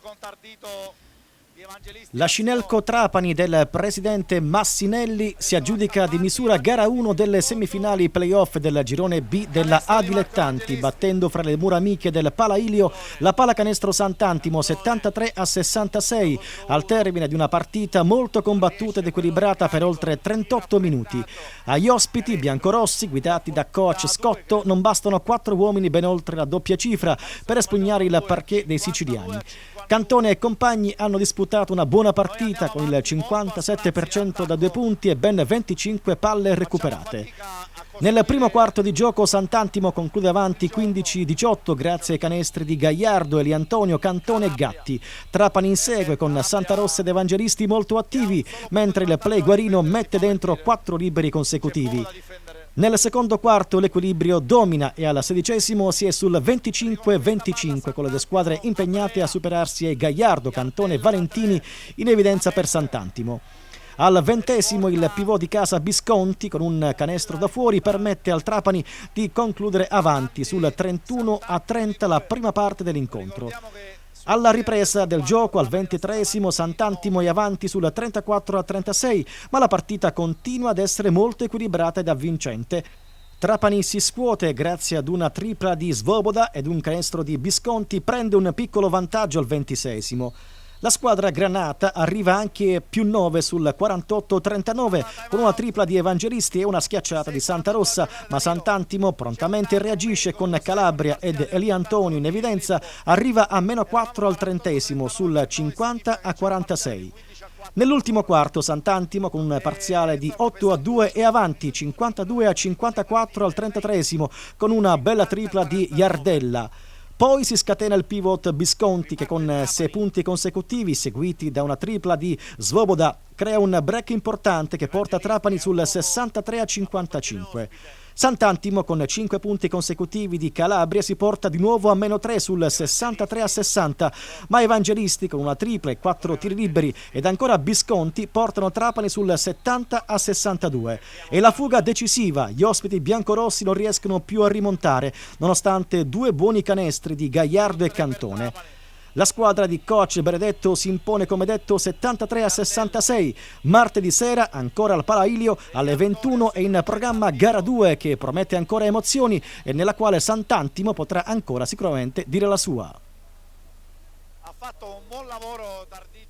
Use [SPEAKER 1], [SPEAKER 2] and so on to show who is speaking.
[SPEAKER 1] con Tardito di Evangelisti.
[SPEAKER 2] La Scinelco Trapani del presidente Massinelli si aggiudica di misura gara 1 delle semifinali playoff del girone B della A Dilettanti, battendo fra le mura amiche del Pala Ilio la Pallacanestro Sant'Antimo 73-66, al termine di una partita molto combattuta ed equilibrata per oltre 38 minuti. Agli ospiti biancorossi, guidati da coach Scotto, non bastano 4 uomini ben oltre la doppia cifra per espugnare il parquet dei siciliani. Cantone e compagni hanno disputato una buona partita con il 57% da 2 punti e ben 25 palle recuperate. Nel primo quarto di gioco Sant'Antimo conclude avanti 15-18 grazie ai canestri di Gagliardo, Eliantonio, Cantone e Gatti. Trapani insegue con Santa Rossa ed Evangelisti molto attivi, mentre il play Guarino mette dentro 4 liberi consecutivi. Nel secondo quarto l'equilibrio domina e al 16° si è sul 25-25 con le due squadre impegnate a superarsi e Gagliardo, Cantone e Valentini in evidenza per Sant'Antimo. Al 20° il pivot di casa Bisconti con un canestro da fuori permette al Trapani di concludere avanti sul 31-30 la prima parte dell'incontro. Alla ripresa del gioco al 23° Sant'Antimo è avanti sul 34-36, ma la partita continua ad essere molto equilibrata ed avvincente. Trapani si scuote grazie ad una tripla di Svoboda ed un canestro di Bisconti, prende un piccolo vantaggio al 26°. La squadra granata arriva anche più 9 sul 48-39 con una tripla di Evangelisti e una schiacciata di Santa Rossa, ma Sant'Antimo prontamente reagisce con Calabria ed Eliantonio in evidenza, arriva a meno 4 al 30° sul 50-46. Nell'ultimo quarto Sant'Antimo con un parziale di 8-2 è avanti 52-54 al 33° con una bella tripla di Iardella. Poi si scatena il pivot Bisconti che con 6 punti consecutivi seguiti da una tripla di Svoboda crea un break importante che porta Trapani sul 63-55. Sant'Antimo con 5 punti consecutivi di Calabria si porta di nuovo a meno 3 sul 63-60, ma Evangelisti con una tripla e 4 tiri liberi ed ancora Bisconti portano Trapani sul 70-62. E la fuga decisiva, gli ospiti biancorossi non riescono più a rimontare nonostante 2 buoni canestri di Gagliardo e Cantone. La squadra di coach Benedetto si impone come detto 73-66. Martedì sera, ancora al Pala Ilio, alle 21 è in programma gara 2 che promette ancora emozioni e nella quale Sant'Antimo potrà ancora sicuramente dire la sua.
[SPEAKER 1] Ha fatto un buon lavoro Tardito.